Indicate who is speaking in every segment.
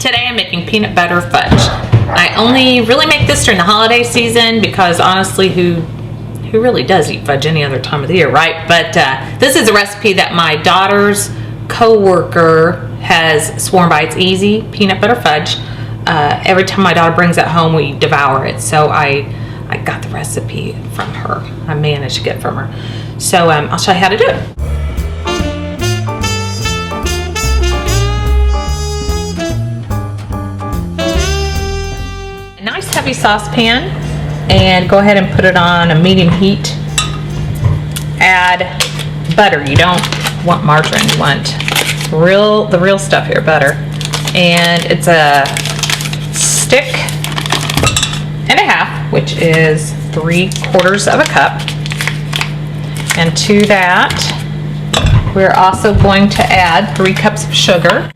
Speaker 1: Today I'm making peanut butter fudge. I only really make this during the holiday season because honestly, who really does eat fudge any other time of the year, right? But this is a recipe that my daughter's co-worker has sworn by. It's easy peanut butter fudge. Every time my daughter brings it home, we devour it. So I got the recipe from her. I managed to get it from her. So I'll show you how to do it. A nice heavy saucepan, and go ahead and put it on a medium heat. Add butter. You don't want margarine. You want the real stuff here, butter. And it's a stick and a half, which is 3/4 of a cup. And to that, we're also going to add 3 cups of sugar.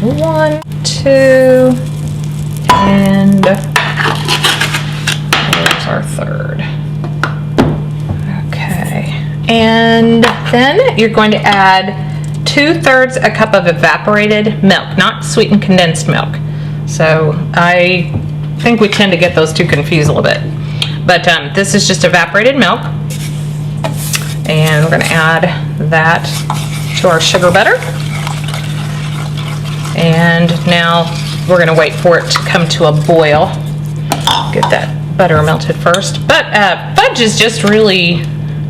Speaker 1: 1, 2, and there's our third. Okay, and then you're going to add 2/3 a cup of evaporated milk, not sweetened condensed milk. So I think we tend to get those two confused a little bit. But this is just evaporated milk. And we're going to add that to our sugar butter. And now we're going to wait for it to come to a boil. Get that butter melted first. But fudge is just really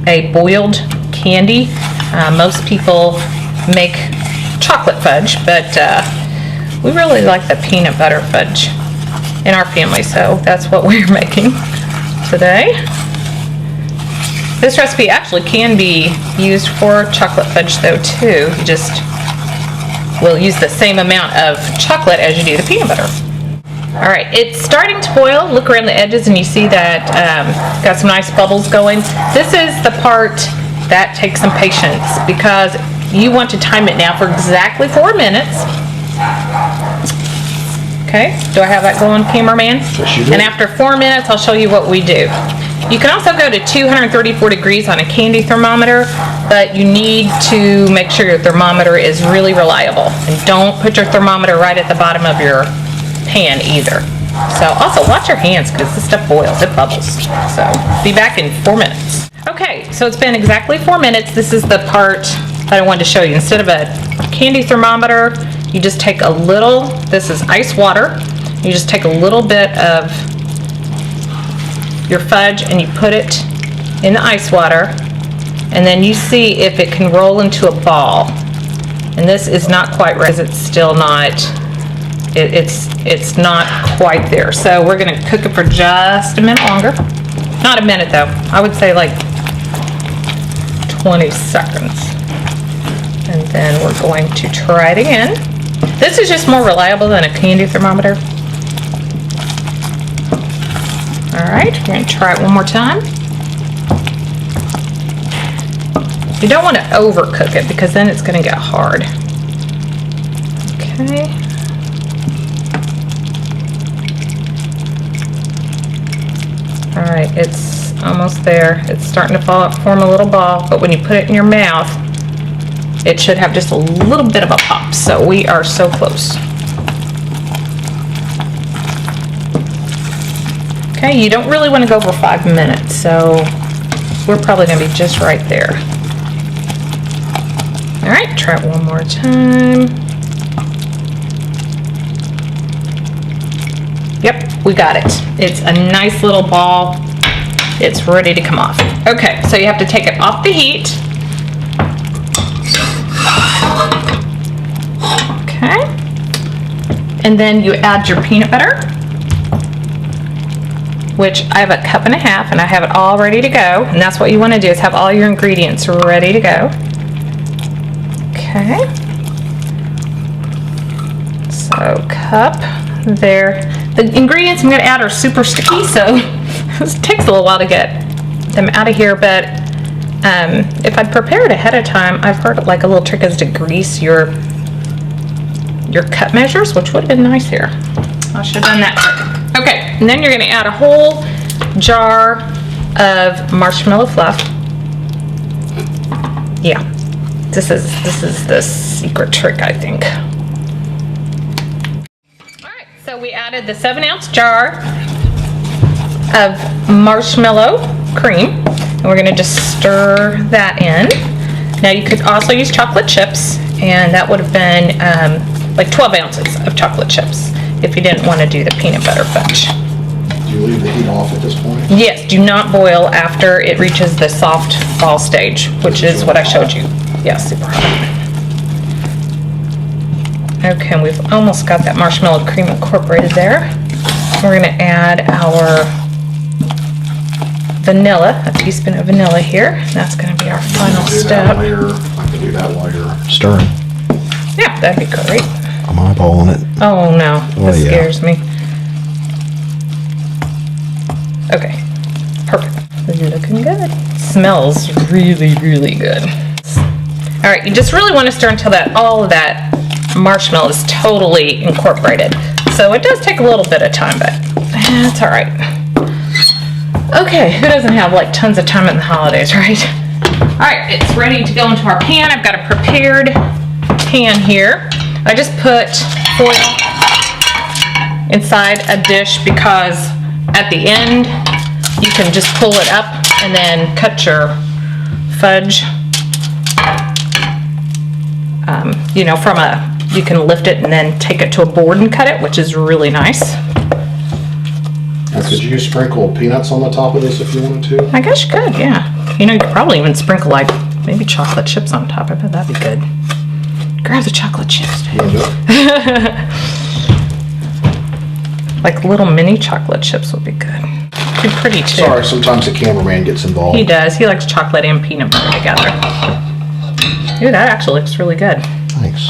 Speaker 1: a boiled candy. Most people make chocolate fudge, but we really like the peanut butter fudge in our family, so that's what we're making today. This recipe actually can be used for chocolate fudge though too. You just will use the same amount of chocolate as you do the peanut butter. All right, it's starting to boil. Look around the edges and you see that got some nice bubbles going. This is the part that takes some patience because you want to time it now for exactly 4 minutes. Okay, do I have that going, cameraman?
Speaker 2: Yes, you do.
Speaker 1: And after 4 minutes, I'll show you what we do. You can also go to 234 degrees on a candy thermometer, but you need to make sure your thermometer is really reliable. And don't put your thermometer right at the bottom of your pan either. So also watch your hands because this stuff boils, it bubbles. So be back in 4 minutes. Okay, so it's been exactly 4 minutes. This is the part that I wanted to show you. Instead of a candy thermometer, you just take a little, this is ice water, you just take a little bit of your fudge and you put it in the ice water, and then you see if it can roll into a ball. And this is not quite right, it's still not, it's not quite there. So we're gonna cook it for just a minute longer. Not a minute though, I would say like 20 seconds. And then we're going to try it again. This is just more reliable than a candy thermometer. All right, we're going to try it one more time. You don't want to overcook it because then it's going to get hard. Okay. All right, it's almost there. It's starting to form a little ball, but when you put it in your mouth, it should have just a little bit of a pop. So we are so close. Okay, you don't really want to go over 5 minutes, so we're probably going to be just right there. All right, try it one more time. Yep, we got it. It's a nice little ball. It's ready to come off. Okay, so you have to take it off the heat. Okay, and then you add your peanut butter, which I have 1.5 cups, and I have it all ready to go. And that's what you want to do, is have all your ingredients ready to go. Okay, so cup there. The ingredients I'm going to add are super sticky, so it takes a little while to get them out of here, but if I prepare it ahead of time, I've heard like a little trick is to grease your cup measures, which would have been nice here. I should have done that. Okay, and then you're going to add a whole jar of marshmallow fluff. Yeah, this is the secret trick, I think. added the 7-ounce jar of marshmallow cream, and we're gonna just stir that in. Now you could also use chocolate chips, and that would have been like 12 ounces of chocolate chips if you didn't want to do the peanut butter fudge.
Speaker 2: Do you leave the heat off at this point?
Speaker 1: Yes, do not boil after it reaches the soft ball stage, which is what I showed you. Yeah, super hot. Okay, we've almost got that marshmallow cream incorporated there. We're gonna add our vanilla, a teaspoon of vanilla here. That's gonna be our final step.
Speaker 2: I can do that while you're stirring.
Speaker 1: Yeah, that'd be great.
Speaker 2: I'm eyeballing it.
Speaker 1: Oh no,
Speaker 2: Oh,
Speaker 1: that
Speaker 2: yeah.
Speaker 1: scares me. Okay, perfect. Looking good. Smells really, really good. All right, you just really want to stir until all of that marshmallow is totally incorporated. So it does take a little bit of time, but that's all right. Okay, who doesn't have like tons of time in the holidays, right? All right, it's ready to go into our pan. I've got a prepared pan here. I just put foil inside a dish because at the end you can just pull it up and then cut your fudge. You know, you can lift it and then take it to a board and cut it, which is really nice.
Speaker 2: Now, could you sprinkle peanuts on the top of this if you wanted to?
Speaker 1: I guess you could, yeah. You know, you could probably even sprinkle like maybe chocolate chips on top of it. That'd be good. Grab the chocolate chips.
Speaker 2: You wanna do it?
Speaker 1: Like little mini chocolate chips would be good. Be pretty too.
Speaker 2: Sorry, sometimes the cameraman gets involved.
Speaker 1: He does. He likes chocolate and peanut butter together. Ooh, that actually looks really good.
Speaker 2: Thanks.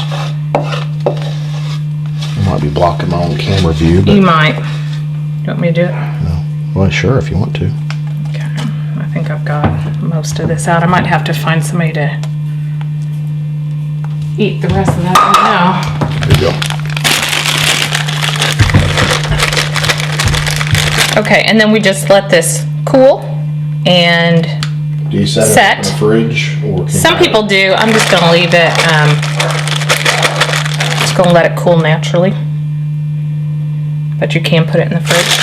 Speaker 2: I might be blocking my own camera view, but
Speaker 1: You might. You want me to do it?
Speaker 2: no. Well, sure, if you want to.
Speaker 1: Okay. I think I've got most of this out. I might have to find somebody to eat the rest of that right now.
Speaker 2: There you go.
Speaker 1: Okay, and then we just let this cool and
Speaker 2: Do you set it in the fridge? Or can
Speaker 1: some
Speaker 2: you-
Speaker 1: people do. I'm just gonna leave it, just gonna let it cool naturally. But you can put it in the fridge.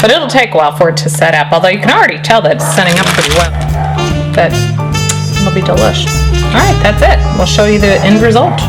Speaker 1: But it'll take a while for it to set up, although you can already tell that it's setting up pretty well. But it'll be delish. All right, that's it. We'll show you the end result.